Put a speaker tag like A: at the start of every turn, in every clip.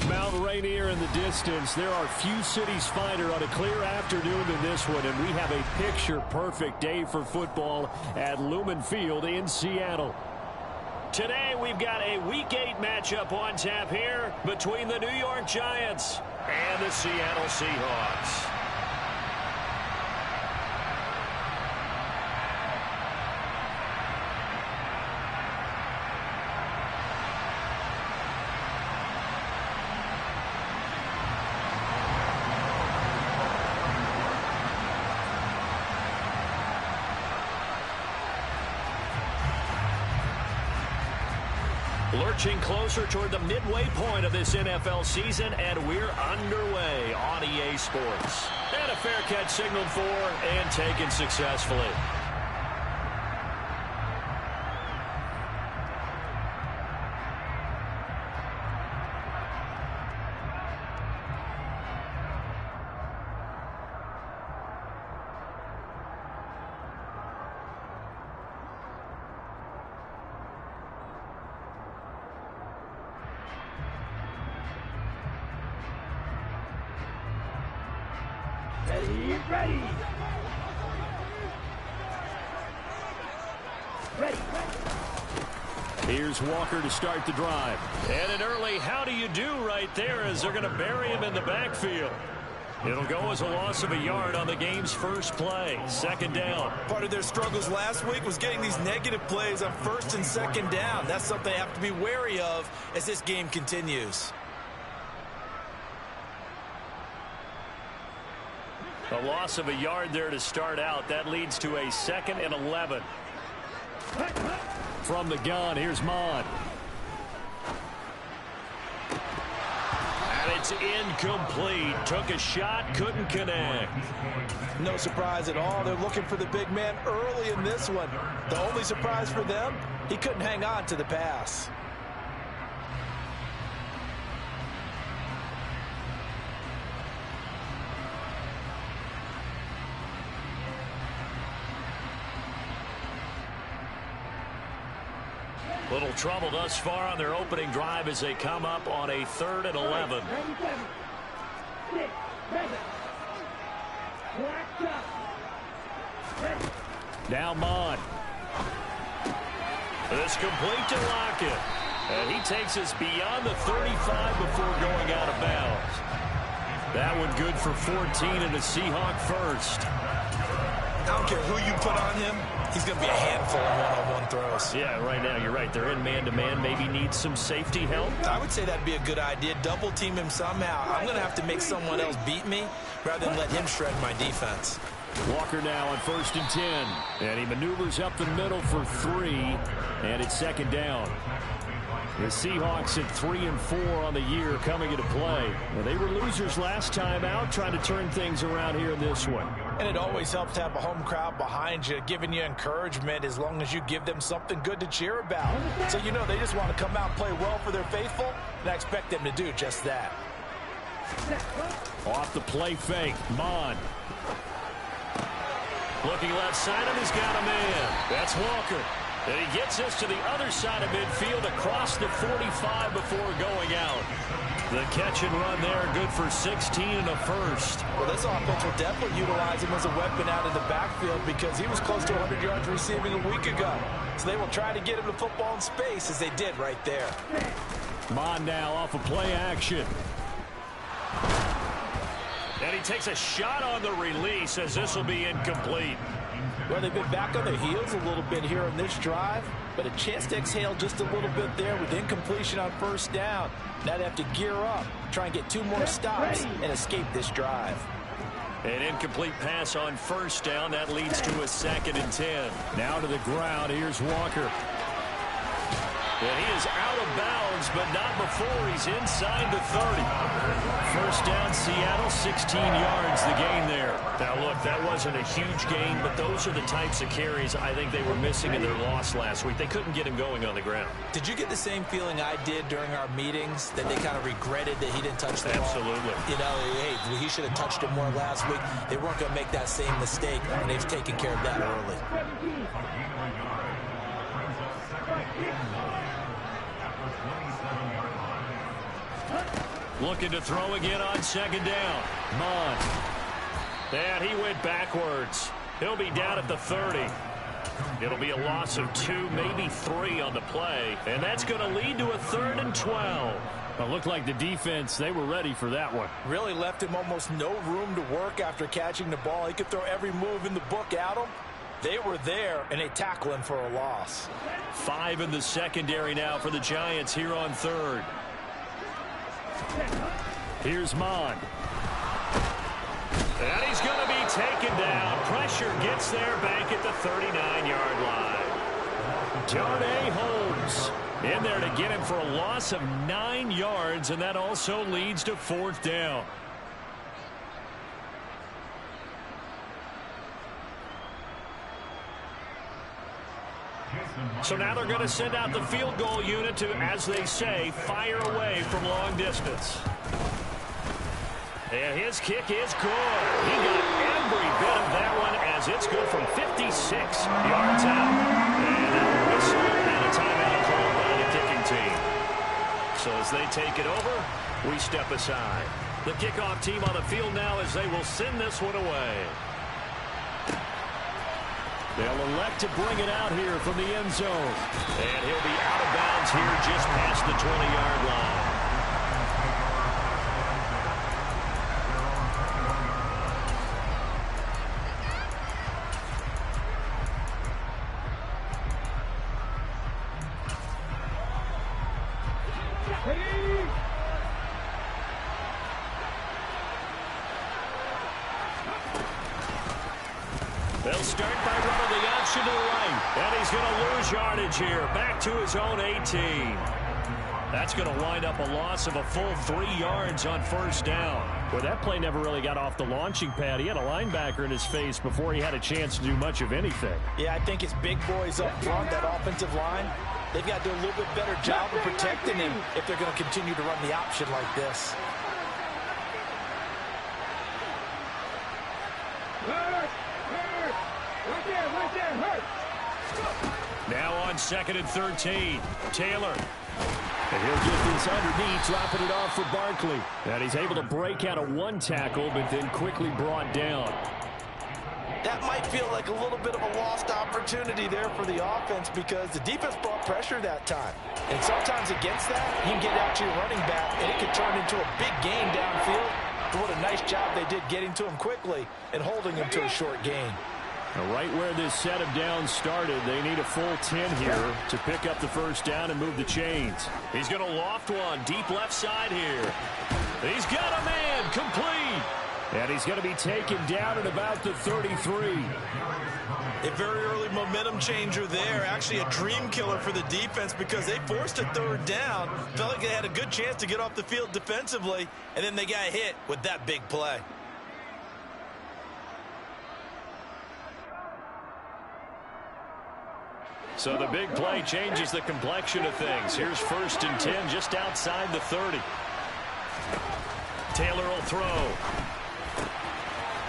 A: Mount Rainier in the distance. There are few cities finer on a clear afternoon than this one, and we have a picture-perfect day for football at Lumen Field in Seattle. Today we've got a Week 8 matchup on tap here between the New York Giants and the Seattle Seahawks. Lurching closer toward the midway point of this NFL season, and we're underway on EA Sports. And a fair catch signaled for and taken successfully.
B: Ready.
A: Here's Walker to start the drive. And an early how do you do right there as they're going to bury him in the backfield. It'll go as a loss of a yard on the game's first play. Second down.
C: Part of their struggles last week was getting these negative plays on first and second down. That's something they have to be wary of as this game continues.
A: A loss of a yard there to start out. That leads to a 2nd and 11. From the gun, here's Mon. And it's incomplete. Took a shot, couldn't connect.
C: No surprise at all. They're looking for the big man early in this one. The only surprise for them, he couldn't hang on to the pass.
A: Little trouble thus far on their opening drive as they come up on a 3rd and 11. Now Mon. It's complete to Lockett. And he takes us beyond the 35 before going out of bounds. That one good for 14 and a Seahawk first.
C: I don't care who you put on him. He's going to be a handful of one-on-one throws.
A: Yeah, right now you're right. They're in man-to-man. Maybe need some safety help.
C: I would say that'd be a good idea. Double team him somehow. I'm going to have to make someone else beat me rather than let him shred my defense.
A: Walker now on 1st and 10. And he maneuvers up the middle for 3. And it's 2nd down. The Seahawks at 3 and 4 on the year coming into play. Well, they were losers last time out, trying to turn things around here in this one.
C: And it always helps to have a home crowd behind you, giving you encouragement as long as you give them something good to cheer about. So you know they just want to come out and play well for their faithful, and I expect them to do just that.
A: Off the play fake, Mon. Looking left side, and he's got a man. That's Walker. And he gets us to the other side of midfield across the 45 before going out. The catch and run there, good for 16 and a first.
C: Well, this offense will definitely utilize him as a weapon out of the backfield because he was close to 100 yards receiving a week ago. So they will try to get him the football in space as they did right there.
A: Mon now off of play action. And he takes a shot on the release as this will be incomplete.
C: Well, they've been back on their heels a little bit here on this drive, but a chance to exhale just a little bit there with incompletion on first down. Now they have to gear up, try and get 2 more stops, and escape this drive.
A: An incomplete pass on first down. That leads to a 2nd and 10. Now to the ground. Here's Walker. And he is out of bounds, but not before he's inside the 30. First down, Seattle, 16 yards, the gain there. Now, look, that wasn't a huge gain, but those are the types of carries I think they were missing in their loss last week. They couldn't get him going on the ground.
C: Did you get the same feeling I did during our meetings, that they kind of regretted that he didn't touch the ball?
A: Absolutely.
C: You know, hey, he should have touched it more last week. They weren't going to make that same mistake, and they've taken care of that early.
A: Looking to throw again on second down. Mond. And he went backwards. He'll be down at the 30. It'll be a loss of 2, maybe 3 on the play. And that's going to lead to a 3rd and 12.
D: It looked like the defense, they were ready for that one.
C: Really left him almost no room to work after catching the ball. He could throw every move in the book at him. They were there, and they tackle him for a loss.
A: 5 in the secondary now for the Giants here on 3rd.
D: Here's Mond.
A: And he's going to be taken down. Pressure gets there back at the 39-yard line. Darnay Holmes in there to get him for a loss of 9 yards, and that also leads to 4th down. So now they're going to send out the field goal unit to, as they say, fire away from long distance. And his kick is good. He got every bit of that one as it's good from 56 yards out. And a whistle and a timeout called by the kicking team. So as they take it over, we step aside. The kickoff team on the field now as they will send this one away.
D: They'll elect to bring it out here from the end zone.
A: And he'll be out of bounds here just past the 20-yard line. They'll start by running the option to the right. And he's going to lose yardage here. Back to his own 18. That's going to wind up a loss of a full 3 yards on 1st down.
D: Well, that play never really got off the launching pad. He had a linebacker in his face before he had a chance to do much of anything.
C: Yeah, I think it's big boys up front, that offensive line. They've got to do a little bit better job of protecting him if they're going to continue to run the option like this.
A: Now on 2nd and 13. Taylor.
D: And he'll get this underneath, dropping it off for Barkley. And he's able to break out of 1 tackle, but then quickly brought down.
C: That might feel like a little bit of a lost opportunity there for the offense because the defense brought pressure that time. And sometimes against that, you can get out to your running back, and it can turn into a big gain downfield. But what a nice job they did getting to him quickly and holding him to a short gain.
D: Now, right where this set of downs started, they need a full 10 here to pick up the 1st down and move the chains.
A: He's going to loft one deep left side here. He's got a man complete.
D: And he's going to be taken down at about the 33.
C: A very early momentum changer there. Actually a dream killer for the defense because they forced a 3rd down. Felt like they had a good chance to get off the field defensively, and then they got hit with that big play.
A: So the big play changes the complexion of things. Here's 1st and 10 just outside the 30. Taylor will throw.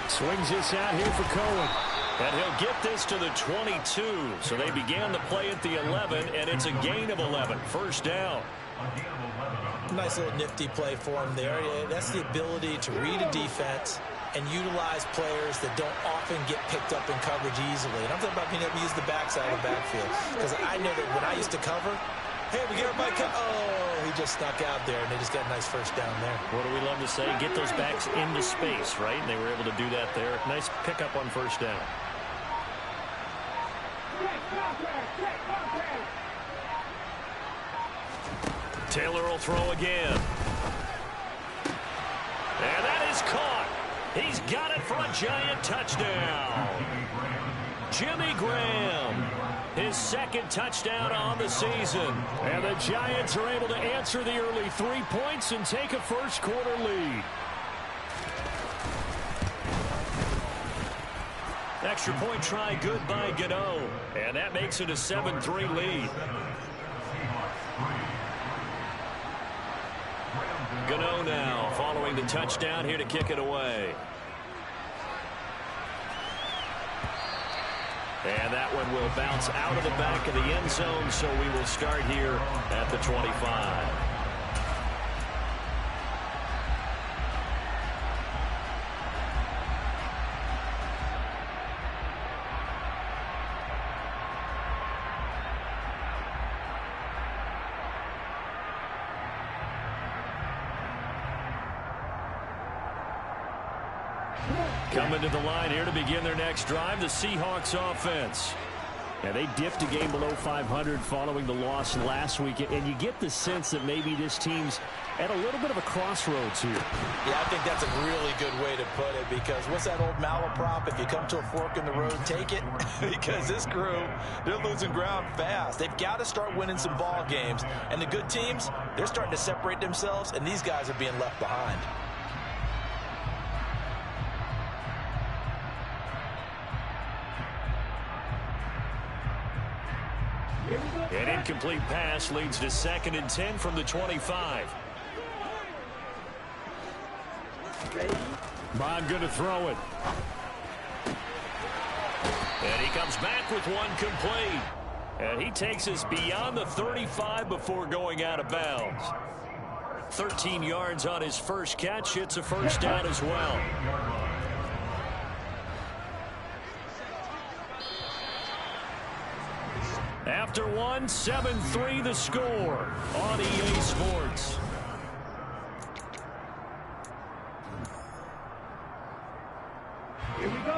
D: Swings this out here for Cohen.
A: And he'll get this to the 22. So they began the play at the 11, and it's a gain of 11. 1st down.
C: Nice little nifty play for him there. That's the ability to read a defense and utilize players that don't often get picked up in coverage easily. And I'm talking about being able to use the backside of the backfield. Because I know that when I used to cover, hey, we get everybody oh, he just snuck out there, and they just got a nice 1st down there.
A: What do we love to say? Get those backs into space, right? And they were able to do that there. Nice pickup on 1st down. Taylor will throw again. And that is caught. He's got it for a giant touchdown. Jimmy Graham, his 2nd touchdown on the season.
D: And the Giants are able to answer the early 3 points and take a 1st quarter lead.
A: Extra point try good by Gano. And that makes it a 7-3 lead. Gano now following the touchdown here to kick it away. And that one will bounce out of the back of the end zone, so we will start here at the 25. Coming to the line here to begin their next drive, the Seahawks offense.
D: Yeah, they dipped a game below 500 following the loss last week, and you get the sense that maybe this team's at a little bit of a crossroads here.
C: Yeah, I think that's a really good way to put it, because what's that old malaprop? If you come to a fork in the road, take it. Because this crew, they're losing ground fast. They've got to start winning some ball games. And the good teams, they're starting to separate themselves, and these guys are being left behind.
A: An incomplete pass leads to 2nd and 10 from the 25.
D: Bond going to throw it.
A: And he comes back with one complete. And he takes us beyond the 35 before going out of bounds. 13 yards on his first catch. It's a first down as well. After one, 7-3 the score on EA Sports.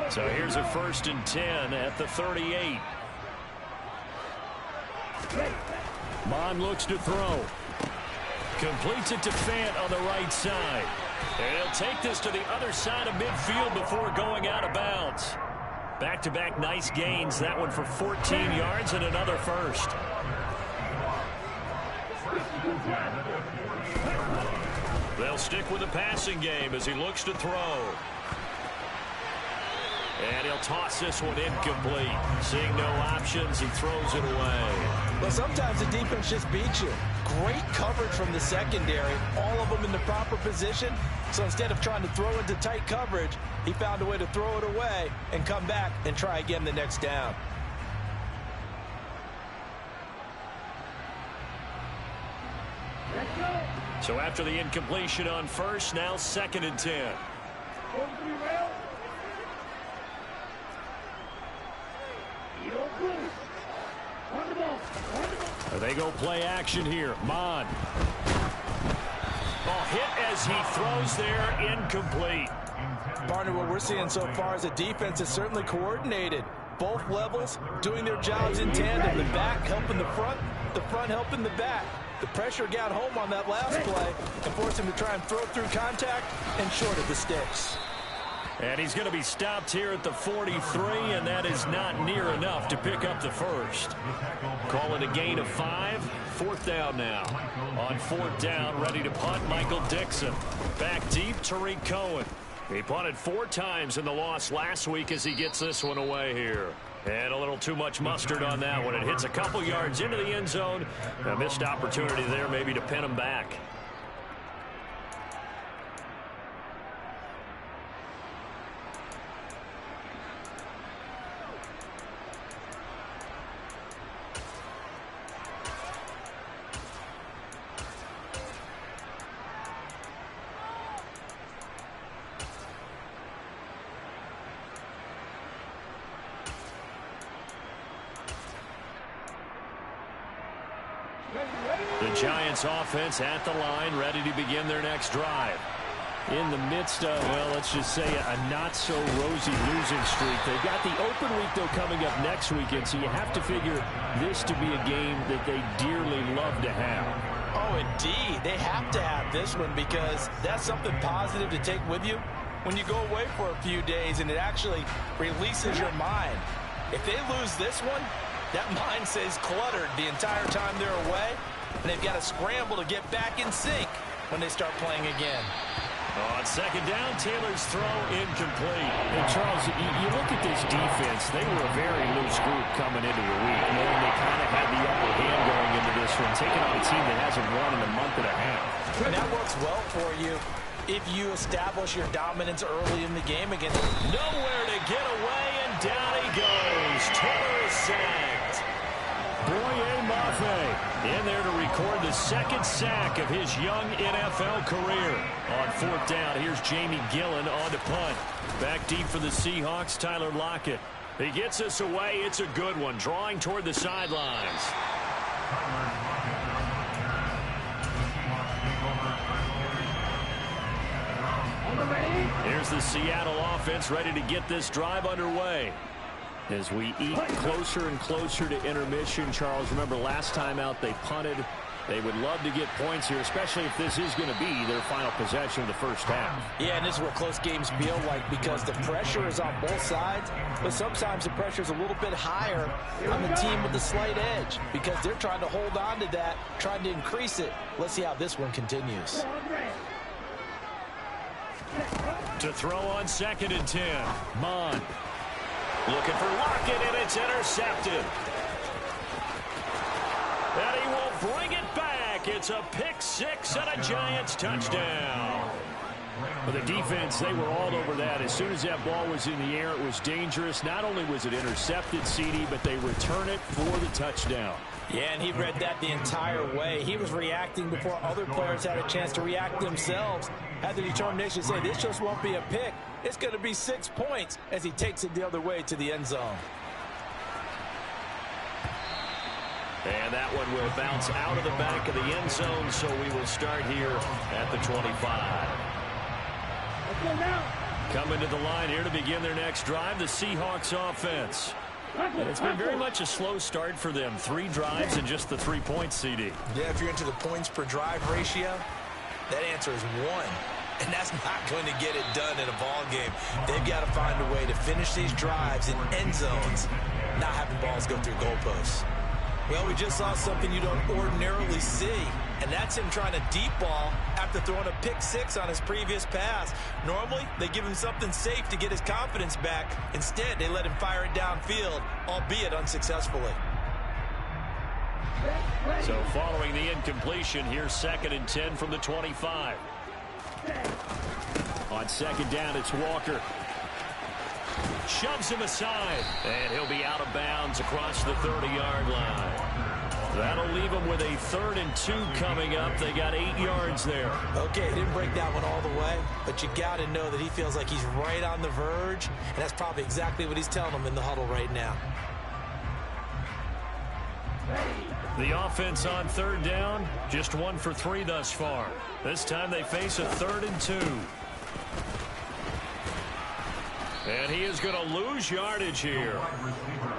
A: So here's a 1st and 10 at the 38.
D: Bond looks to throw.
A: Completes it to Fant on the right side. And he'll take this to the other side of midfield before going out of bounds. Back-to-back nice gains. That one for 14 yards and another first. They'll stick with the passing game as he looks to throw. And he'll toss this one incomplete. Seeing no options, he throws it away.
C: Well, sometimes the defense just beats you. Great coverage from the secondary, all of them in the proper position. So instead of trying to throw into tight coverage, he found a way to throw it away and come back and try again the next down.
A: So after the incompletion on first, now 2nd and 10.
D: They go play action here. Bond.
A: Ball hit as he throws there, incomplete.
C: Partner, what we're seeing so far is a defense that's certainly coordinated. Both levels doing their jobs in tandem. The back helping the front helping the back. The pressure got home on that last play and forced him to try and throw through contact and short of the sticks.
A: And he's going to be stopped here at the 43, and that is not near enough to pick up the first. Call it a gain of 5. 4th down now. On 4th down, ready to punt, Michael Dixon. Back deep, Tariq Cohen. He punted 4 times in the loss last week as he gets this one away here. And a little too much mustard on that one. It hits a couple yards into the end zone. A missed opportunity there maybe to pin him back. The Giants offense at the line, ready to begin their next drive.
D: In the midst of, well, let's just say a not-so-rosy losing streak. They've got the open week, though, coming up next weekend, so you have to figure this to be a game that they dearly love to have.
C: Oh, indeed. They have to have this one because that's something positive to take with you when you go away for a few days, and it actually releases your mind. If they lose this one, that mind stays cluttered the entire time they're away, and they've got to scramble to get back in sync when they start playing again.
A: On 2nd down, Taylor's throw incomplete.
D: And Charles, you look at this defense, they were a very loose group coming into the week, knowing they kind of had the upper hand going into this one, taking on a team that hasn't won in a month and a half.
C: And that works well for you if you establish your dominance early in the game against.
A: Nowhere to get away, and down he goes. Taylor is sacked. Boye Mafe in there to record the 2nd sack of his young NFL career. On 4th down, here's Jamie Gillen on to punt. Back deep for the Seahawks, Tyler Lockett. He gets us away. It's a good one, drawing toward the sidelines. here's the Seattle offense ready to get this drive underway.
D: As we eat closer and closer to intermission, Charles, remember last time out they punted. They would love to get points here, especially if this is going to be their final possession of the first half.
C: Yeah, and this is what close games feel like because the pressure is on both sides, but sometimes the pressure is a little bit higher on the team with the slight edge because they're trying to hold on to that, trying to increase it. Let's see how this one continues.
A: To throw on 2nd and 10. Mond. Looking for Lockett, and it's intercepted. And he will bring it back. It's a pick 6 and a Giants touchdown.
D: For the defense, they were all over that. As soon as that ball was in the air, it was dangerous. Not only was it intercepted, CD, but they return it for the touchdown.
C: Yeah, and he read that the entire way. He was reacting before other players had a chance to react themselves. Had the determination to say, this just won't be a pick. It's going to be 6 points as he takes it the other way to the end zone.
A: And that one will bounce out of the back of the end zone, so we will start here at the 25.
B: Let's go now.
A: Coming to the line here to begin their next drive, the Seahawks offense. And it's been very much a slow start for them. 3 drives and just the 3 points, CD.
C: Yeah, if you're into the points per drive ratio, that answer is 1. And that's not going to get it done in a ball game. They've got to find a way to finish these drives in end zones, not having balls go through goalposts. Well, we just saw something you don't ordinarily see, and that's him trying to deep ball after throwing a pick 6 on his previous pass. Normally, they give him something safe to get his confidence back. Instead, they let him fire it downfield, albeit unsuccessfully.
A: So following the incompletion, here's 2nd and 10 from the 25. On 2nd down, it's Walker. Shoves him aside, and he'll be out of bounds across the 30-yard line. That'll leave them with a 3rd and 2 coming up. They got 8 yards there.
C: Okay, didn't break that one all the way, but you got to know that he feels like he's right on the verge, and that's probably exactly what he's telling them in the huddle right now.
A: The offense on 3rd down, just 1 for 3 thus far. This time they face a 3rd and 2. And he is going to lose yardage here.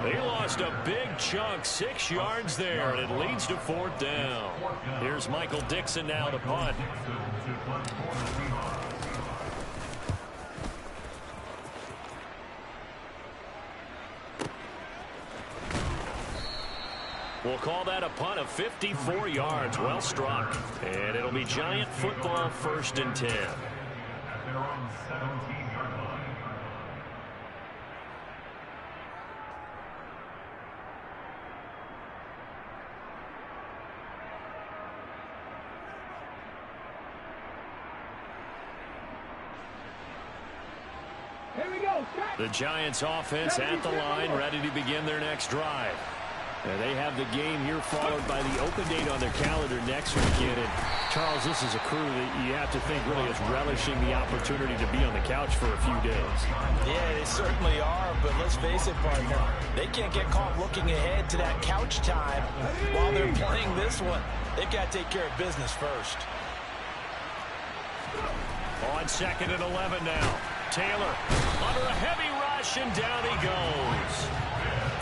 A: He lost a big chunk, 6 yards there, and it leads to 4th down. Here's Michael Dixon now to punt. We'll call that a punt of 54 yards. Well struck. And it'll be Giant football, 1st and 10.
B: Here we go.
A: The Giants offense at the line, ready to begin their next drive. And they have the game here followed by the open date on their calendar next weekend. And Charles, this is a crew that you have to think really is relishing the opportunity to be on the couch for a few days.
C: Yeah, they certainly are, but let's face it, partner. They can't get caught looking ahead to that couch time while they're playing this one. They've got to take care of business first.
A: On 2nd and 11 now. Taylor under a heavy rush, and down he goes.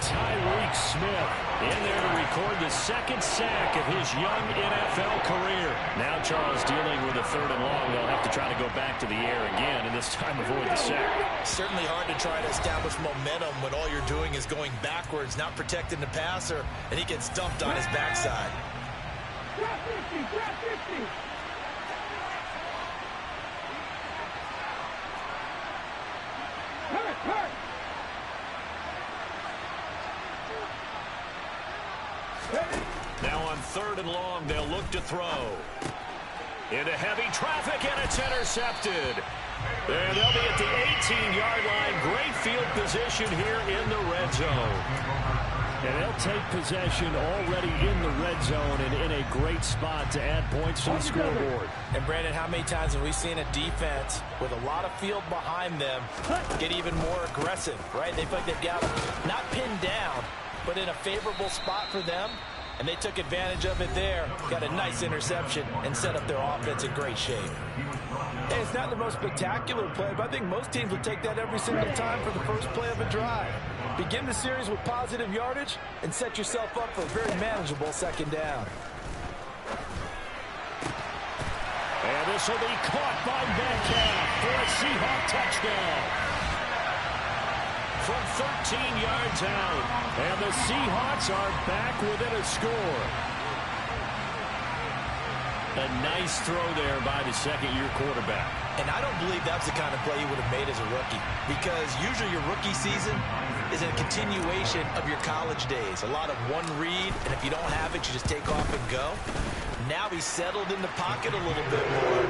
A: Tyreek Smith in there to record the 2nd sack of his young NFL career. Now Charles dealing with a 3rd and long. They'll have to try to go back to the air again, and this time avoid the sack.
C: Certainly hard to try to establish momentum when all you're doing is going backwards, not protecting the passer, and he gets dumped on his backside.
B: Drop 50, drop 50. Hurt.
A: Now on 3rd and long, they'll look to throw. Into heavy traffic, and it's intercepted. And they'll be at the 18-yard line. Great field position here in the red zone.
D: And they'll take possession already in the red zone and in a great spot to add points to the scoreboard.
C: And, Brandon, how many times have we seen a defense with a lot of field behind them get even more aggressive, right? They feel like they've got them not pinned down, but in a favorable spot for them, and they took advantage of it there. Got a nice interception and set up their offense in great shape. Hey, it's not the most spectacular play, but I think most teams will take that every single time for the first play of a drive. Begin the series with positive yardage and set yourself up for a very manageable second down.
D: And this will be caught by Metcalf for a Seahawk touchdown. From 13 yards out. And the Seahawks are back within a score. A nice throw there by the second-year quarterback.
C: And I don't believe that's the kind of play he would have made as a rookie, because usually your rookie season is a continuation of your college days. A lot of one read, and if you don't have it, you just take off and go. Now he's settled in the pocket a little bit more,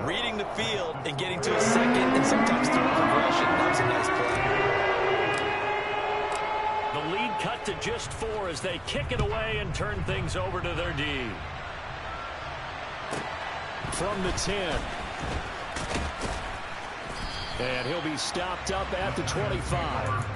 C: reading the field and getting to a second and sometimes third progression. That was a nice play.
D: The lead cut to just 4 as they kick it away and turn things over to their D. From the 10. And he'll be stopped up at the 25.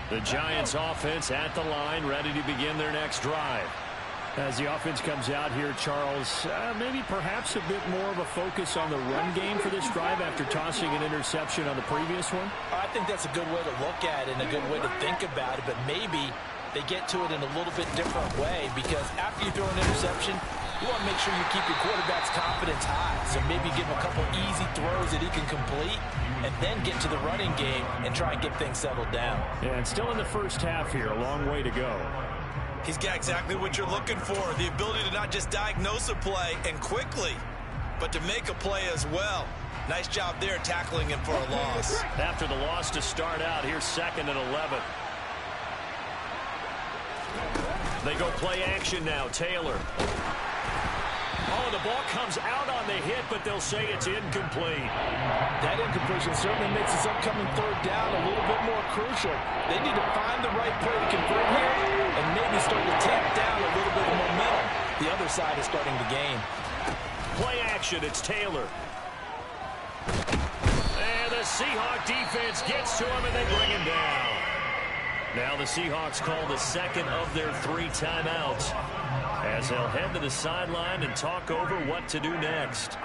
D: The Giants offense at the line, ready to begin their next drive. As the offense comes out here, Charles, maybe perhaps a bit more of a focus on the run game for this drive after tossing an interception on the previous one?
C: I think that's a good way to look at it and a good way to think about it, but maybe they get to it in a little bit different way, because after you throw an interception, you want to make sure you keep your quarterback's confidence high. So maybe give him a couple easy throws that he can complete and then get to the running game and try and get things settled down.
D: Yeah, and still in the first half here, a long way to go.
E: He's got exactly what you're looking for, the ability to not just diagnose a play and quickly, but to make a play as well. Nice job there tackling him for a loss.
D: After the loss to start out, here's 2nd and 11. They go play action now. Taylor. Oh, the ball comes out on the hit, but they'll say it's incomplete.
C: That incompletion certainly makes this upcoming third down a little bit more crucial. They need to find the right play to convert here and maybe start to tamp down a little bit of momentum. The other side is starting to gain.
D: Play action, it's Taylor. And the Seahawk defense gets to him, and they bring him down. Now the Seahawks call the second of their 3 timeouts, as they'll head to the sideline and talk over what to do next.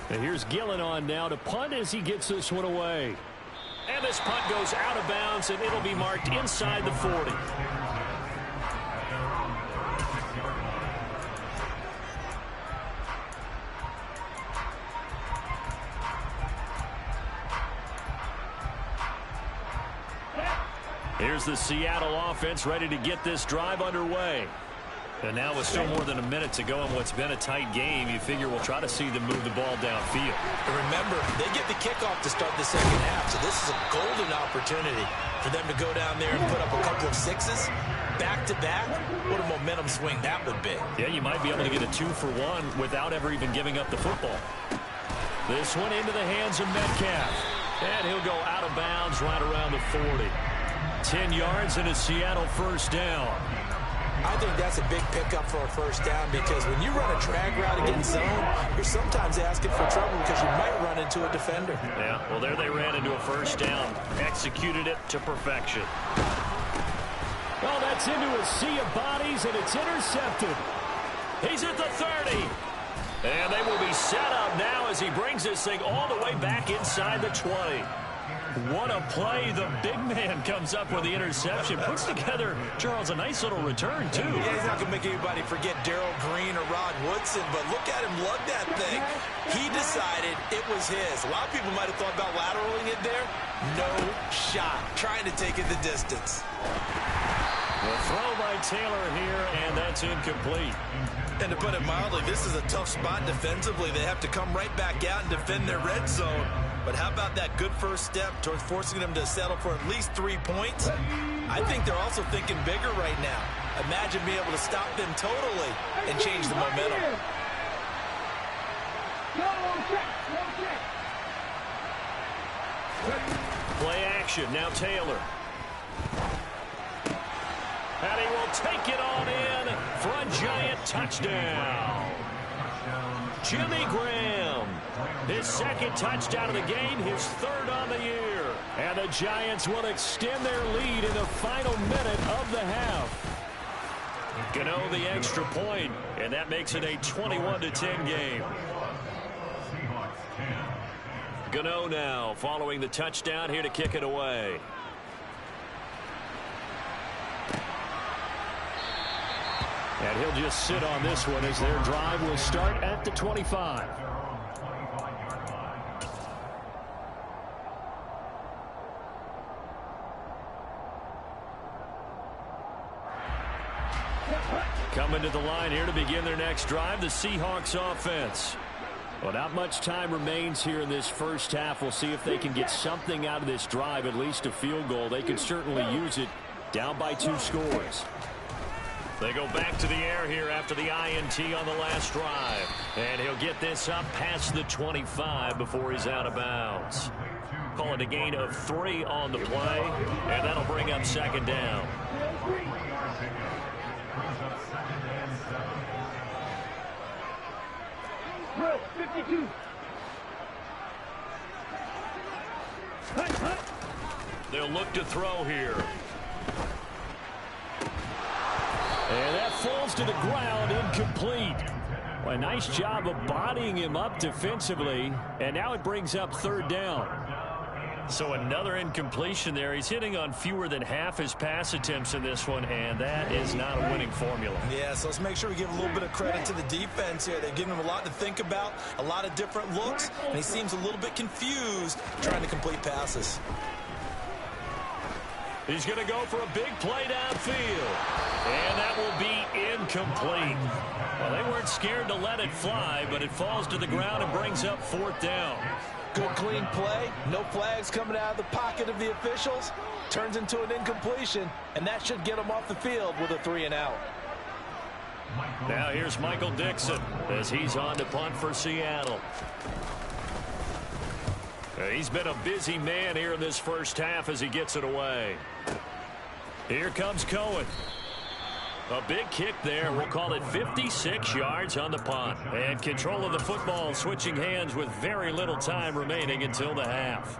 D: And here's Gillen on now to punt as he gets this one away. And this punt goes out of bounds, and it'll be marked inside the 40. Here's the Seattle offense ready to get this drive underway. And now with still more than a minute to go in what's been a tight game, you figure we'll try to see them move the ball downfield.
E: And remember, they get the kickoff to start the second half, so this is a golden opportunity for them to go down there and put up a couple of sixes back-to-back. What a momentum swing that would be.
D: Yeah, you might be able to get a 2-for-1 without ever even giving up the football. This one into the hands of Metcalf. And he'll go out of bounds right around the 40. 10 yards and a Seattle first down.
C: I think that's a big pickup for a first down, because when you run a drag route against zone, you're sometimes asking for trouble because you might run into a defender.
D: Yeah, well, there they ran into a first down. Executed it to perfection. Well, that's into a sea of bodies, and it's intercepted. He's at the 30. And they will be set up now as he brings this thing all the way back inside the 20. What a play. The big man comes up with the interception. Puts together, Charles, a nice little return, too.
E: Yeah, he's not going to make anybody forget Darrell Green or Rod Woodson, but look at him lug that thing. He decided it was his. A lot of people might have thought about lateraling it there. No shot. Trying to take it the distance.
D: The throw by Taylor here, and that's incomplete.
E: And to put it mildly, this is a tough spot defensively. They have to come right back out and defend their red zone. But how about that good first step towards forcing them to settle for at least 3 points? I think they're also thinking bigger right now. Imagine being able to stop them totally and change the momentum.
A: Play action. Now Taylor. And he will take it on in for a Giant touchdown. Jimmy Graham, his second touchdown of the game, his third on the year. And the Giants will extend their lead in the final minute of the half. Gano the extra point, and that makes it a 21-10 game. Gano now following the touchdown here to kick it away. And he'll just sit on this one as their drive will start at the 25. Coming to the line here to begin their next drive, the Seahawks offense. Well, not much time remains here in this first half. We'll see if they can get something out of this drive, at least a field goal. They could certainly use it down by 2 scores. They go back to the air here after the INT on the last drive. And he'll get this up past the 25 before he's out of bounds. Call it a gain of 3 on the play, and that'll bring up second down.
B: Bro, 52.
A: They'll look to throw here. And that falls to the ground, incomplete. Well, a nice job of bodying him up defensively, and now it brings up third down. So another incompletion there. He's hitting on fewer than half his pass attempts in this one, and that is not a winning formula.
E: Yeah, so let's make sure we give a little bit of credit to the defense here. They've given him a lot to think about, a lot of different looks, and he seems a little bit confused trying to complete passes.
A: He's going to go for a big play downfield, and that will be incomplete. Well, they weren't scared to let it fly, but it falls to the ground and brings up fourth down.
C: Good, clean play. No flags coming out of the pocket of the officials. Turns into an incompletion, and that should get him off the field with a 3 and out.
A: Now here's Michael Dixon as he's on to punt for Seattle. He's been a busy man here in this first half as he gets it away. Here comes Cohen. A big kick there. We'll call it 56 yards on the punt. And control of the football switching hands with very little time remaining until the half.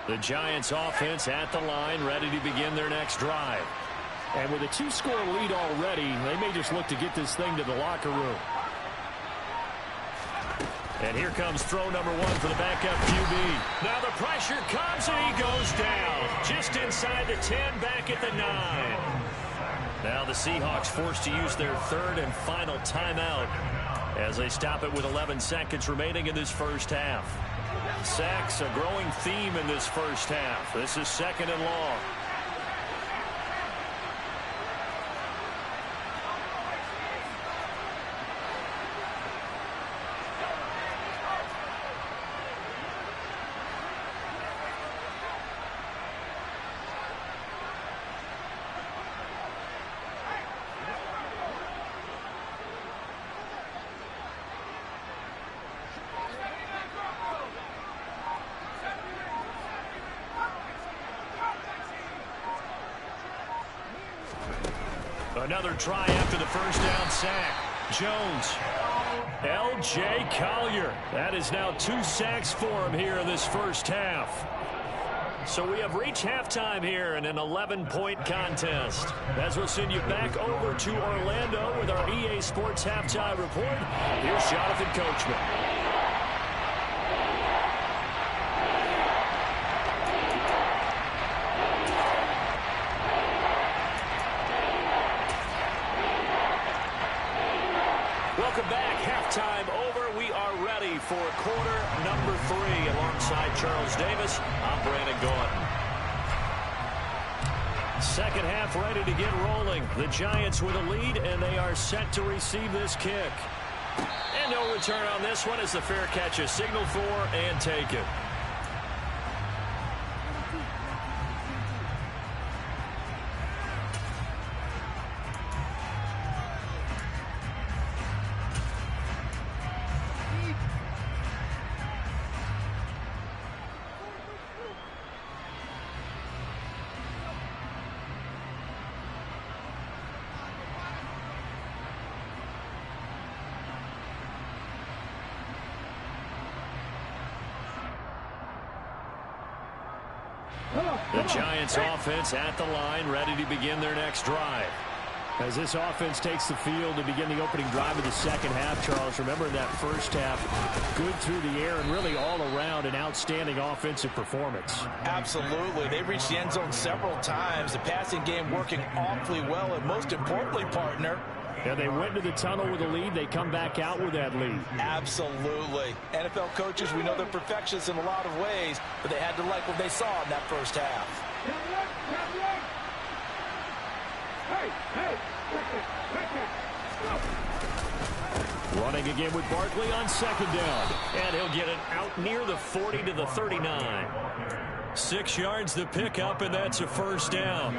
A: The Giants offense at the line, ready to begin their next drive. And with a 2-score lead already, they may just look to get this thing to the locker room. And here comes throw number 1 for the backup QB. Now the pressure comes and he goes down. Just inside the 10, back at the 9. Now the Seahawks forced to use their third and final timeout as they stop it with 11 seconds remaining in this first half. Sacks, a growing theme in this first half. This is second and long. Another try after the first down sack. Jones. L.J. Collier. That is now 2 sacks for him here in this first half. So we have reached halftime here in an 11-point contest. As we'll send you back over to Orlando with our EA Sports Halftime Report. Here's Jonathan Coachman. Welcome back. Halftime over. We are ready ready for quarter number 3. Alongside Charles Davis, I'm Brandon Gaudin. Second half ready to get rolling. The Giants with a lead, and they are set to receive this kick. And no return on this one as the fair catch is signaled for and taken. The Giants offense at the line, ready to begin their next drive.
D: As this offense takes the field to begin the opening drive of the second half, Charles, remember that first half, good through the air and really all around an outstanding offensive performance.
C: Absolutely. They reached the end zone several times. The passing game working awfully well, and most importantly, partner,
D: yeah, they went to the tunnel with a lead. They come back out with that lead.
C: Absolutely. NFL coaches, we know they're perfectionists in a lot of ways, but they had to like what they saw in that first half.
D: Running again with Barkley on second down.
A: And he'll get it out near the 40 to the 39. 6 yards the pickup, and that's a first down.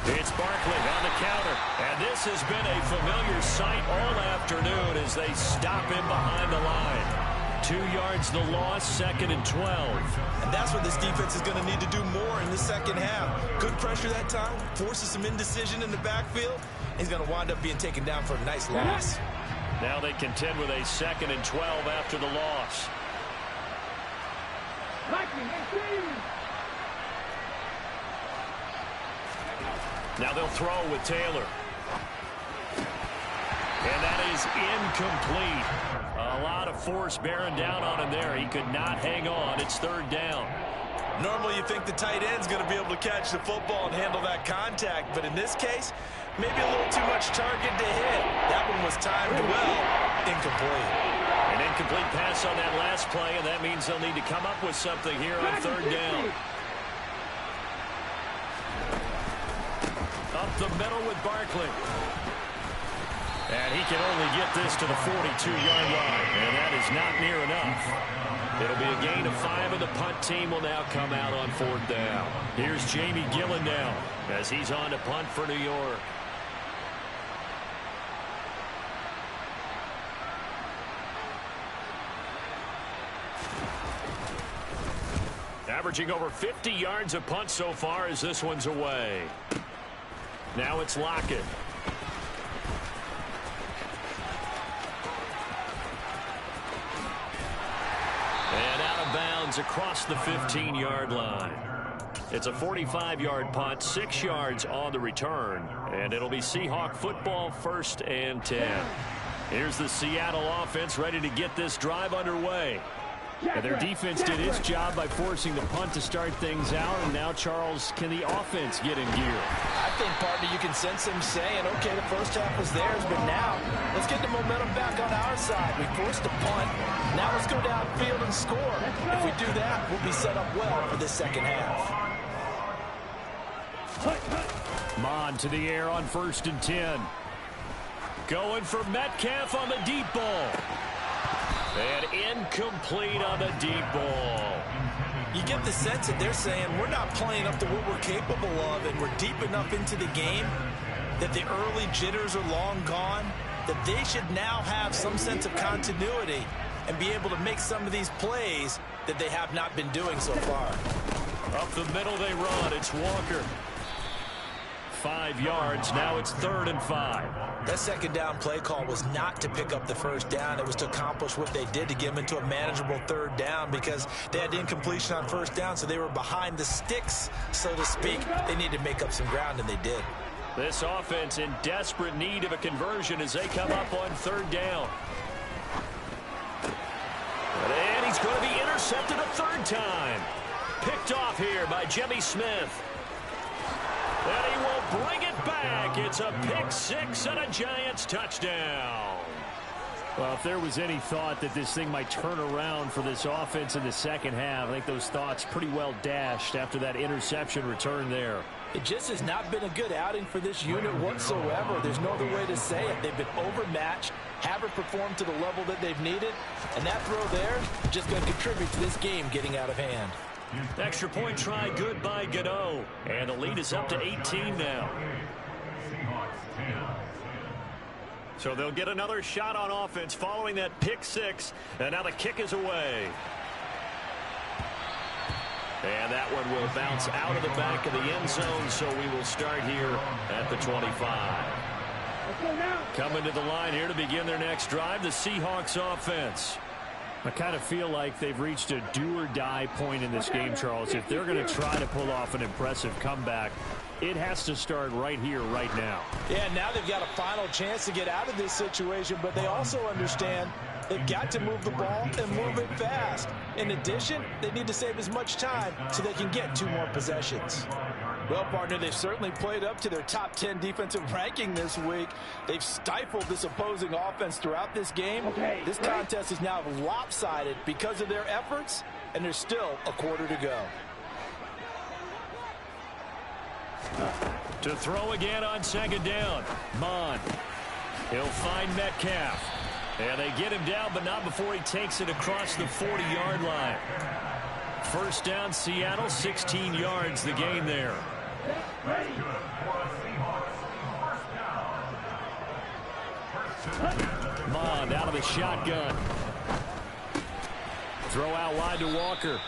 A: It's Barkley on the counter, and this has been a familiar sight all afternoon as they stop him behind the line. 2 yards the loss, 2nd and 12.
E: And that's what this defense is going to need to do more in the second half. Good pressure that time, forces some indecision in the backfield. He's going to wind up being taken down for a nice loss.
A: Now they contend with a 2nd and 12 after the loss. Now they'll throw with Taylor. And that is incomplete. A lot of force bearing down on him there. He could not hang on. It's 3rd down.
E: Normally you think the tight end's going to be able to catch the football and handle that contact, but in this case, maybe a little too much target to hit. That one was timed well. Incomplete.
A: An incomplete pass on that last play, and that means they'll need to come up with something here on 3rd down. Up the middle with Barkley. And he can only get this to the 42-yard line, and that is not near enough. It'll be a gain of 5, and the punt team will now come out on 4th down. Here's Jamie Gillen now as he's on to punt for New York. Averaging over 50 yards a punt so far as this one's away. Now it's Lockett. And out of bounds across the 15-yard line. It's a 45-yard punt, 6 yards on the return. And it'll be Seahawk football, 1st and 10. Here's the Seattle offense ready to get this drive underway.
D: And their defense did its job by forcing the punt to start things out. And now, Charles, can the offense get in gear?
C: I think, partner, you can sense them saying, okay, the first half was theirs, but now let's get the momentum back on our side. We forced a punt. Now let's go downfield and score. If we do that, we'll be set up well for this second half.
D: Mon to the air on 1st and 10.
A: Going for Metcalf on the deep ball. And incomplete on the deep ball.
E: You get the sense that they're saying we're not playing up to what we're capable of, and we're deep enough into the game that the early jitters are long gone, that they should now have some sense of continuity and be able to make some of these plays that they have not been doing so far.
A: Up the middle they run. It's Walker. 5 yards. Now it's 3rd and 5.
E: That second down play call was not to pick up the first down. It was to accomplish what they did to get them into a manageable 3rd down because they had incompletion on 1st down, so they were behind the sticks, so to speak. They needed to make up some ground, and they did.
A: This offense in desperate need of a conversion as they come up on 3rd down. And he's going to be intercepted a third time. Picked off here by Jimmy Smith. And he will bring it back. It's a pick six and a Giants touchdown.
D: Well, if there was any thought that this thing might turn around for this offense in the second half, I think those thoughts pretty well dashed after that interception return there.
C: It just has not been a good outing for this unit whatsoever. There's no other way to say it. They've been overmatched, haven't performed to the level that they've needed, and that throw there just going to contribute to this game getting out of hand.
A: Extra point try good by Gano. And the lead is up to 18 now. So they'll get another shot on offense following that pick six. And now the kick is away. And that one will bounce out of the back of the end zone. So we will start here at the 25. Coming to the line here to begin their next drive, the Seahawks offense. I kind of feel like they've reached a do-or-die point in this game, Charles. If they're going to try to pull off an impressive comeback, it has to start right here, right now.
C: Yeah, now they've got a final chance to get out of this situation, but they also understand they've got to move the ball and move it fast. In addition, they need to save as much time so they can get 2 more possessions. Well, partner, they've certainly played up to their top 10 defensive ranking this week. They've stifled this opposing offense throughout this game. This contest is now lopsided because of their efforts, and there's still a quarter to go.
A: To throw again on second down. Mond. He'll find Metcalf. And they get him down, but not before he takes it across the 40-yard line. First down, Seattle, 16 yards the gain there. Mond out of the shotgun. Throw out wide to Walker.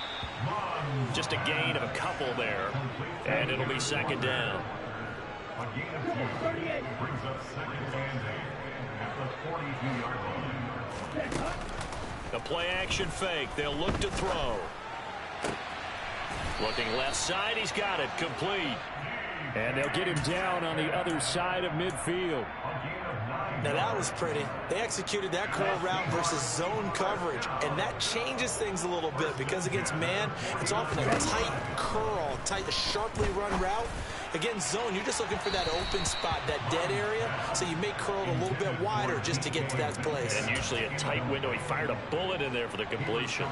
A: Just a gain of a couple there. And it'll be second down. The play action fake. They'll look to throw. Looking left side. He's got it. Complete.
D: And they'll get him down on the other side of midfield.
E: Now that was pretty. They executed that curl route versus zone coverage, and that changes things a little bit because against man, it's often a tight curl, a sharply run route. Against zone, you're just looking for that open spot, that dead area, so you may curl it a little bit wider just to get to that place.
A: And usually a tight window. He fired a bullet in there for the completion.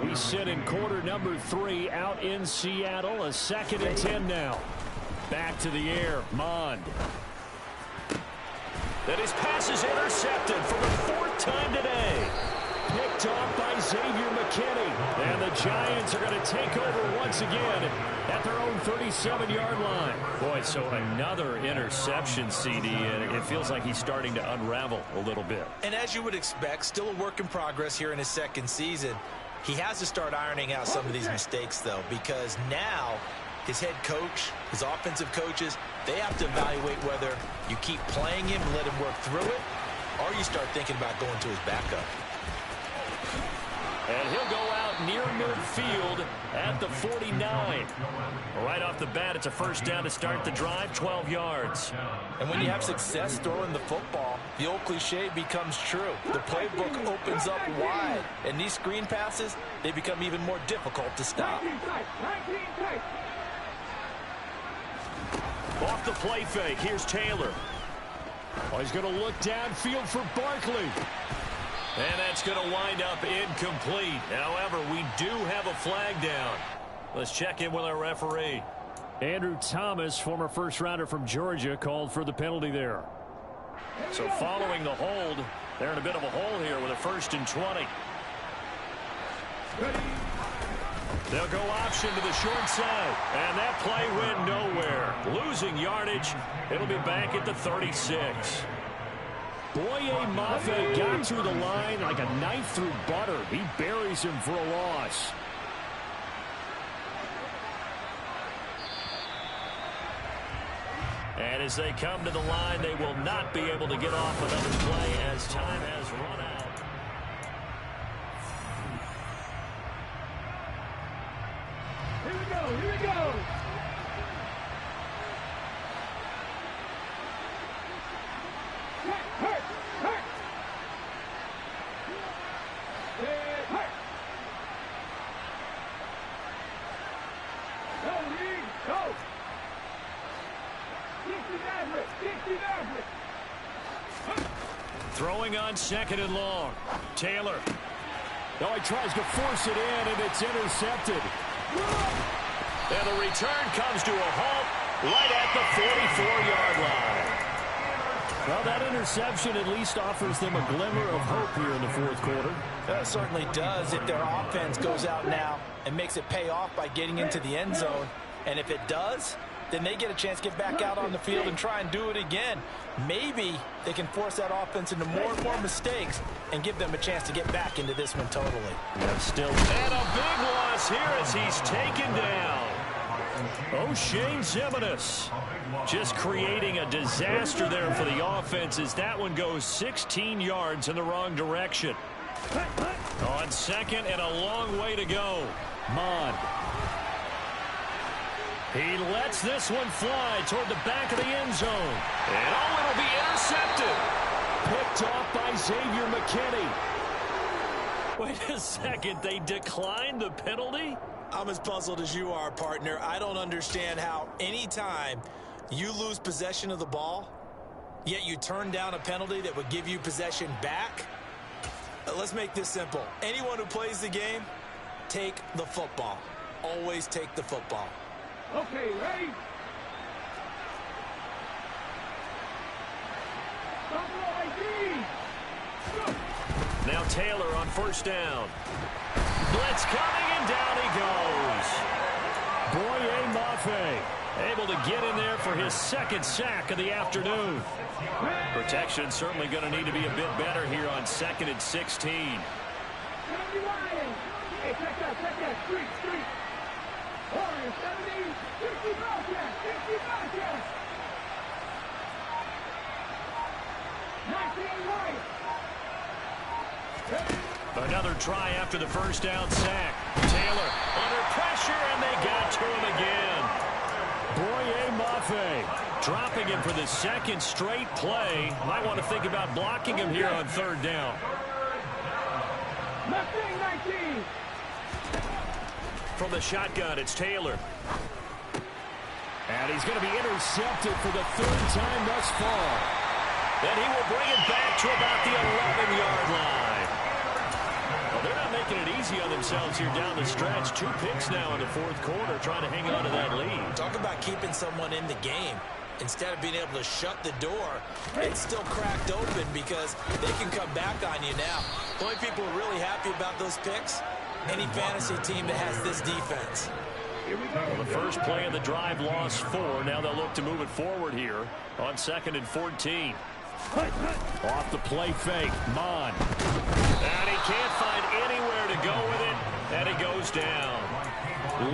D: We sit in quarter number 3 out in Seattle. A 2nd and 10 now. Back to the air. Mond.
A: That his pass is intercepted for the 4th time today. Picked off by Xavier McKinney. And the Giants are going to take over once again at their own 37-yard line. Boy, so another interception, CD, and it feels like he's starting to unravel a little bit.
E: And as you would expect, still a work in progress here in his 2nd season. He has to start ironing out some of these mistakes, though, because now his head coach, his offensive coaches, they have to evaluate whether you keep playing him and let him work through it, or you start thinking about going to his backup.
A: And he'll go out near midfield at the 49. Right off the bat, it's a first down to start the drive, 12 yards.
C: And when you have success throwing the football, the old cliche becomes true. The playbook opens up wide, and these screen passes, they become even more difficult to stop.
A: Off the play fake, here's Taylor.
D: Oh, he's going to look downfield for Barkley.
A: And that's going to wind up incomplete. However, we do have a flag down. Let's check in with our referee.
D: Andrew Thomas, former first-rounder from Georgia, called for the penalty there.
A: So following the hold, they're in a bit of a hole here with a 1st and 20. They'll go option to the short side. And that play went nowhere. Losing yardage. It'll be back at the 36.
D: Boye Mafe got through the line like a knife through butter. He buries him for a loss.
A: And as they come to the line, they will not be able to get off another play as time has run out.
B: Here we go.
A: Throwing on 2nd and long. Taylor.
D: No, he tries to force it in, and it's intercepted.
A: And the return comes to a halt right at the 44-yard line.
D: Well, that interception at least offers them a glimmer of hope here in the fourth quarter.
C: That certainly does if their offense goes out now and makes it pay off by getting into the end zone. And if it does, then they get a chance to get back out on the field and try and do it again. Maybe they can force that offense into more and more mistakes and give them a chance to get back into this one totally.
A: Yeah, still. And a big loss here as he's taken down. O'Shane Zimenez just creating a disaster there for the offense as that one goes 16 yards in the wrong direction. On 2nd and a long way to go. Mond. He lets this one fly toward the back of the end zone. And oh, it'll be intercepted.
D: Picked off by Xavier McKinney.
A: Wait a second, they declined the penalty?
E: I'm as puzzled as you are, partner. I don't understand how anytime you lose possession of the ball, yet you turn down a penalty that would give you possession back. Let's make this simple. Anyone who plays the game, take the football. Always take the football.
B: Okay, ready?
A: Now Taylor on 1st down. Blitz coming, and down he goes.
D: Boye Mafe
A: able to get in there for his 2nd sack of the afternoon. Protection certainly going to need to be a bit better here on 2nd and 16.
B: Hey, check that. Street. Warriors, 70, 60 broadcast. 19 right.
A: Another try after the 1st down sack. Taylor under pressure, and they got to him again.
D: Boye Mafe
A: dropping him for the 2nd straight play. Might want to think about blocking him here on 3rd down.
B: Mustang 19.
A: From the shotgun, it's Taylor.
D: And he's going to be intercepted for the 3rd time thus far.
A: Then he will bring it back to about the 11-yard line. Well, they're not making it easy on themselves here down the stretch. 2 picks now in the 4th quarter, trying to hang on to that lead.
E: Talk about keeping someone in the game. Instead of being able to shut the door, it's still cracked open because they can come back on you now. The only people who are really happy about those picks, any fantasy team that has this defense.
A: Well, the first play of the drive lost 4. Now they'll look to move it forward here on 2nd and 14.
D: Off the play fake, Mond.
A: And he can't find anywhere to go with it, and he goes down.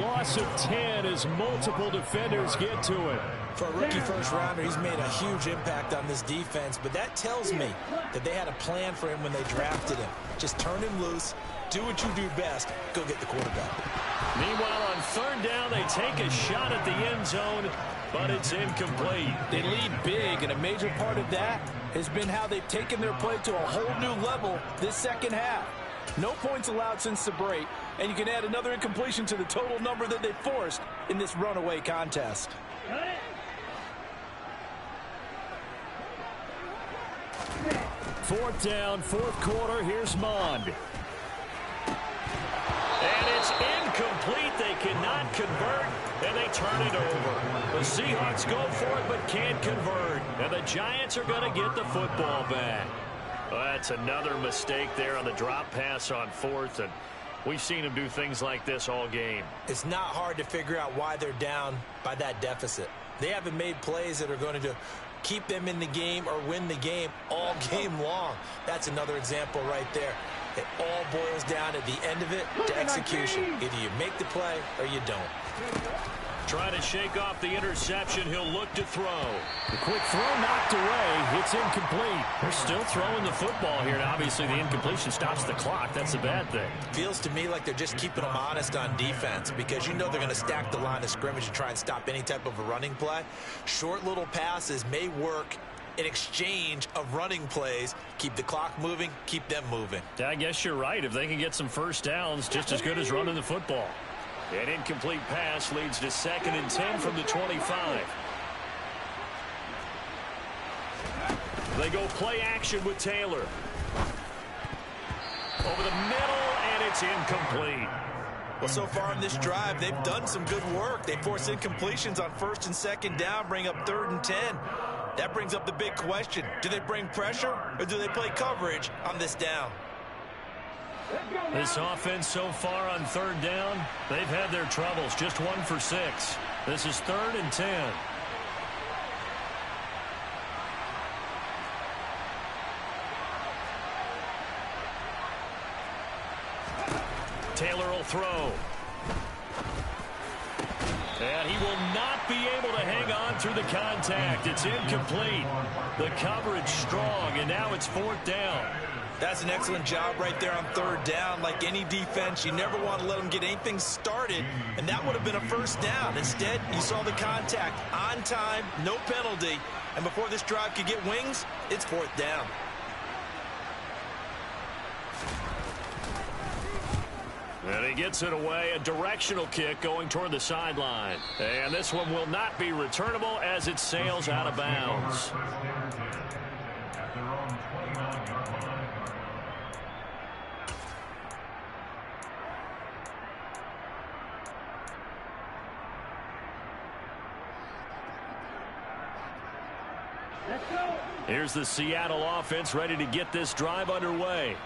D: Loss of 10 as multiple defenders get to it.
E: For a rookie first-rounder, he's made a huge impact on this defense, but that tells me that they had a plan for him when they drafted him. Just turn him loose, do what you do best, go get the quarterback.
A: Meanwhile, on 3rd down, they take a shot at the end zone, but it's incomplete.
C: They lead big, and a major part of that has been how they've taken their play to a whole new level this 2nd half. No points allowed since the break, and you can add another incompletion to the total number that they forced in this runaway contest.
D: 4th down, 4th quarter. Here's Mond.
A: And it's incomplete. They cannot convert, and they turn it over. The Seahawks go for it but can't convert, and the Giants are going to get the football back. Well, that's another mistake there on the drop pass on 4th, and we've seen them do things like this all game.
E: It's not hard to figure out why they're down by that deficit. They haven't made plays that are going to keep them in the game or win the game all game long. That's another example right there. It all boils down at the end of it to execution. Either you make the play or you don't.
A: Trying to shake off the interception. He'll look to throw.
D: The quick throw knocked away. It's incomplete.
A: They're still throwing the football here, and obviously the incompletion stops the clock. That's a bad thing.
E: Feels to me like they're just keeping them honest on defense because you know they're going to stack the line of scrimmage and try and stop any type of a running play. Short little passes may work in exchange of running plays. Keep the clock moving, keep them moving.
A: I guess you're right. If they can get some first downs, just as good as running the football. An incomplete pass leads to 2nd and 10 from the 25. They go play action with Taylor. Over the middle, and it's incomplete.
E: Well, so far in this drive, they've done some good work. They force incompletions on 1st and 2nd down, bring up 3rd and 10. That brings up the big question. Do they bring pressure, or do they play coverage on this down?
A: This offense so far on 3rd down, they've had their troubles. Just 1 for 6. This is 3rd and 10. Taylor will throw. And he will not be able to hang on through the contact. It's incomplete. The coverage strong, and now it's 4th down.
E: That's an excellent job right there on 3rd down. Like any defense, you never want to let them get anything started, and that would have been a 1st down. Instead, you saw the contact on time, no penalty, and before this drive could get wings, it's 4th down.
A: And he gets it away, a directional kick going toward the sideline. And this one will not be returnable as it sails out of bounds. Here's the Seattle offense ready to get this drive underway.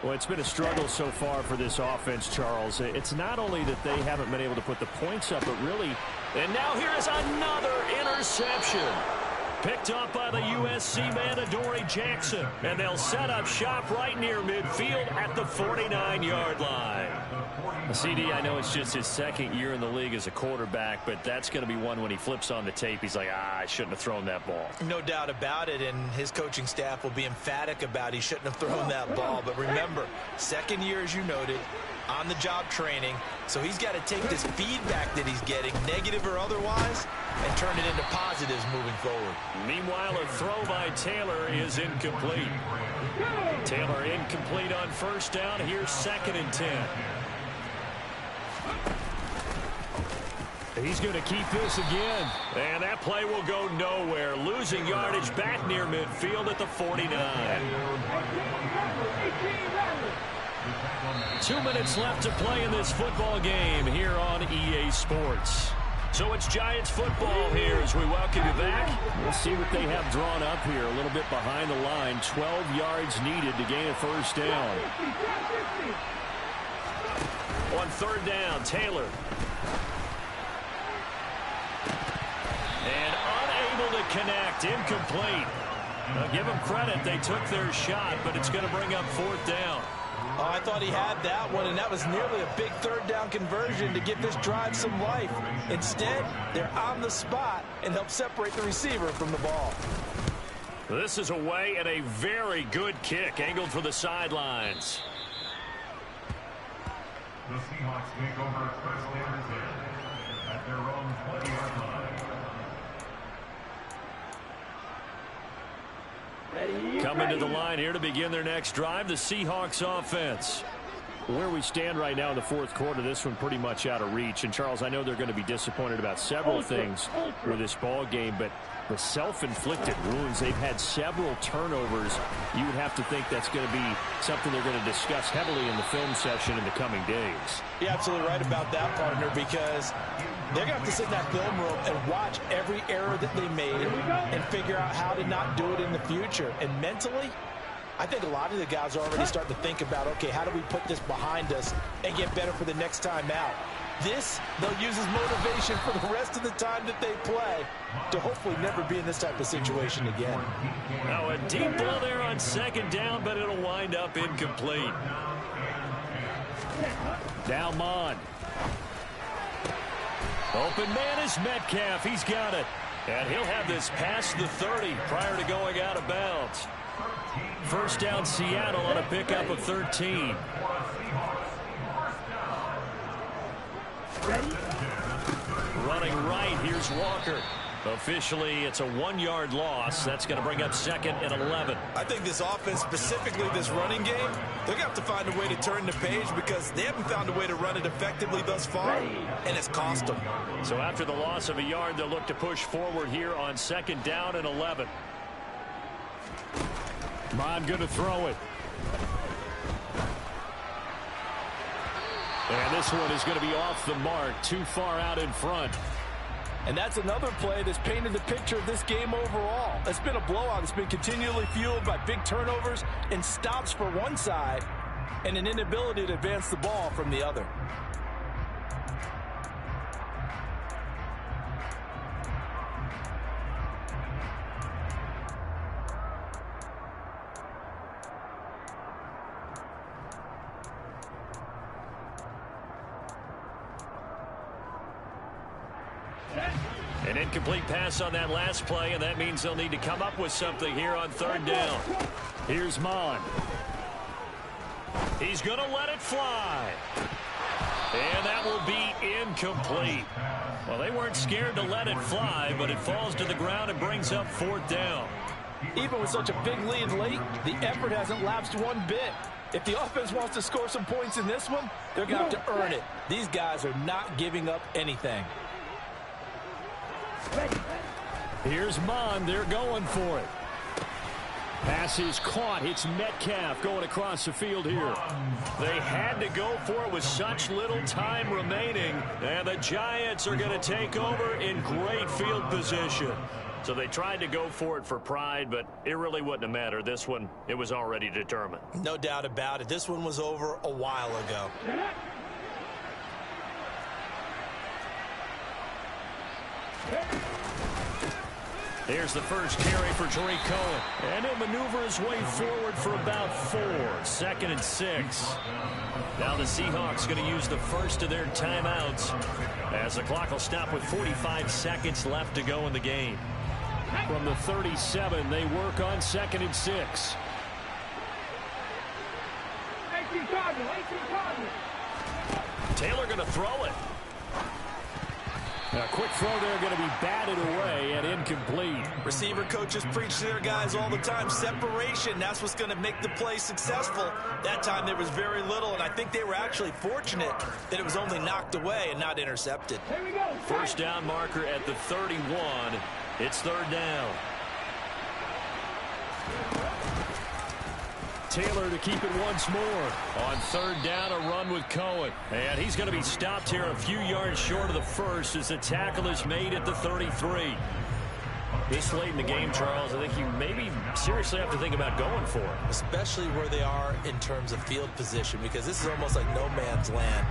D: Well, it's been a struggle so far for this offense, Charles. It's not only that they haven't been able to put the points up, but really...
A: And now here is another interception. Picked up by the USC man, Adoree Jackson. And they'll set up shop right near midfield at the 49-yard line. CD, I know it's just his 2nd year in the league as a quarterback, but that's going to be one when he flips on the tape. He's like, I shouldn't have thrown that ball.
E: No doubt about it, and his coaching staff will be emphatic about he shouldn't have thrown that ball. But remember, 2nd year, as you noted, on-the-job training, so he's got to take this feedback that he's getting, negative or otherwise, and turn it into positives moving forward.
A: Meanwhile, a throw by Taylor is incomplete. Taylor incomplete on 1st down. Here's 2nd and 10. He's going to keep this again. And that play will go nowhere. Losing yardage back near midfield at the 49. 2 minutes left to play in this football game here on EA Sports. So it's Giants football here as we welcome you back.
D: We'll see what they have drawn up here. A little bit behind the line. 12 yards needed to gain a 1st down.
A: On 3rd down, Taylor. And unable to connect. Incomplete. Now give them credit. They took their shot, but it's going to bring up 4th down.
E: Oh, I thought he had that one, and that was nearly a big 3rd down conversion to give this drive some life. Instead, they're on the spot and help separate the receiver from the ball.
A: This is away and a very good kick angled for the sidelines.
B: The Seahawks take over 1st and 10 at their own 20-yard line.
A: Coming to the line here to begin their next drive, the Seahawks offense.
D: Where we stand right now in the 4th quarter, this one pretty much out of reach. And, Charles, I know they're going to be disappointed about several things with this ball game, but the self-inflicted wounds, they've had several turnovers. You would have to think that's going to be something they're going to discuss heavily in the film session in the coming days.
E: You're absolutely right about that, partner, because they're going to have to sit in that film room and watch every error that they made and figure out how to not do it in the future. And mentally, I think a lot of the guys are already starting to think about, okay, how do we put this behind us and get better for the next time out? This, they'll use as motivation for the rest of the time that they play to hopefully never be in this type of situation again.
A: Now a deep ball there on 2nd down, but it'll wind up incomplete. Now Mond. Open man is Metcalf. He's got it. And he'll have this past the 30 prior to going out of bounds. 1st down Seattle on a pickup of 13. Running right, here's Walker. Officially, it's a 1-yard loss. That's going to bring up 2nd and 11.
E: I think this offense, specifically this running game, they're going to have to find a way to turn the page because they haven't found a way to run it effectively thus far, and it's cost them.
A: So after the loss of a yard, they'll look to push forward here on 2nd down and 11.
D: Mon going to throw it. And this one is going to be off the mark, too far out in front.
C: And that's another play that's painted the picture of this game overall. It's been a blowout. It's been continually fueled by big turnovers and stops for one side and an inability to advance the ball from the other.
A: An incomplete pass on that last play, and that means they'll need to come up with something here on third down.
D: Here's Mon.
A: He's going to let it fly. And that will be incomplete. Well, they weren't scared to let it fly, but it falls to the ground and brings up fourth down.
C: Even with such a big lead late, the effort hasn't lapsed one bit. If the offense wants to score some points in this one, they're going to have to earn it. These guys are not giving up anything.
D: Here's Mon. They're going for it. Pass is caught. It's Metcalf going across the field here.
A: They had to go for it with such little time remaining, and the Giants are going to take over in great field position. So they tried to go for it for pride, but it really wouldn't have mattered. This one, it was already determined.
E: No doubt about it. This one was over a while ago.
A: Here's the first carry for Tariq Cohen. And he'll maneuver his way forward for about 4. 2nd and 6. Now the Seahawks going to use the first of their timeouts as the clock will stop with 45 seconds left to go in the game.
D: From the 37, they work on 2nd and 6.
A: Taylor going to throw it.
D: A quick throw there going to be batted away and incomplete.
E: Receiver coaches preach to their guys all the time. Separation, that's what's going to make the play successful. That time there was very little, and I think they were actually fortunate that it was only knocked away and not intercepted.
A: First down marker at the 31. It's third down.
D: Taylor to keep it once more.
A: On third down, a run with Cohen. And he's going to be stopped here a few yards short of the first as the tackle is made at the 33. This late in the game, Charles, I think you maybe seriously have to think about going for it.
E: Especially where they are in terms of field position, because this is almost like no man's land.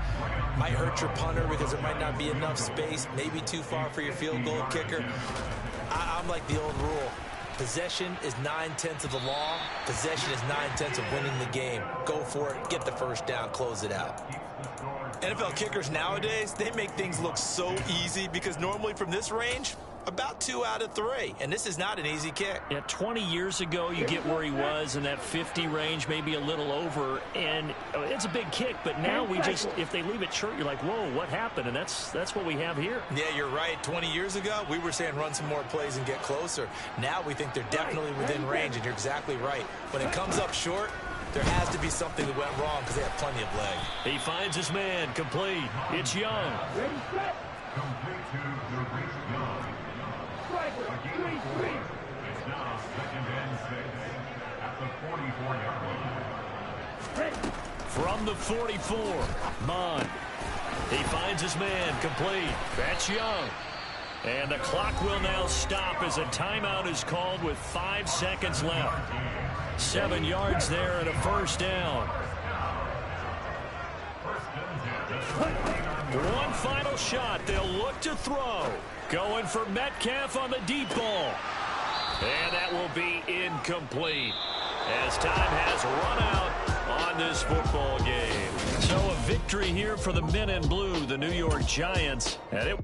E: Might hurt your punter because there might not be enough space, maybe too far for your field goal kicker. I'm like the old rule. Possession is 9/10 of the law. Possession is 9/10 of winning the game. Go for it. Get the first down. Close it out. NFL kickers nowadays, they make things look so easy because normally from this range, about 2 out of 3. And this is not an easy kick.
A: Yeah, 20 years ago, you get where he was in that 50 range, maybe a little over. And it's a big kick, but now we just, if they leave it short, you're like, whoa, what happened? And that's what we have here.
E: Yeah, you're right. 20 years ago, we were saying run some more plays and get closer. Now we think they're definitely within range, and you're exactly right. When it comes up short, there has to be something that went wrong because they have plenty of leg.
A: He finds his man, complete. It's Young.
B: Complete to Tariq Young. It's now 2nd and 6 at the 44-yard line.
A: From the 44, Mon. He finds his man, complete. That's Young. And the clock will now stop as a timeout is called with 5 seconds left. 7 yards there and a first down. One final shot. They'll look to throw. Going for Metcalf on the deep ball. And that will be incomplete as time has run out on this football game. So a victory here for the men in blue, the New York Giants. And it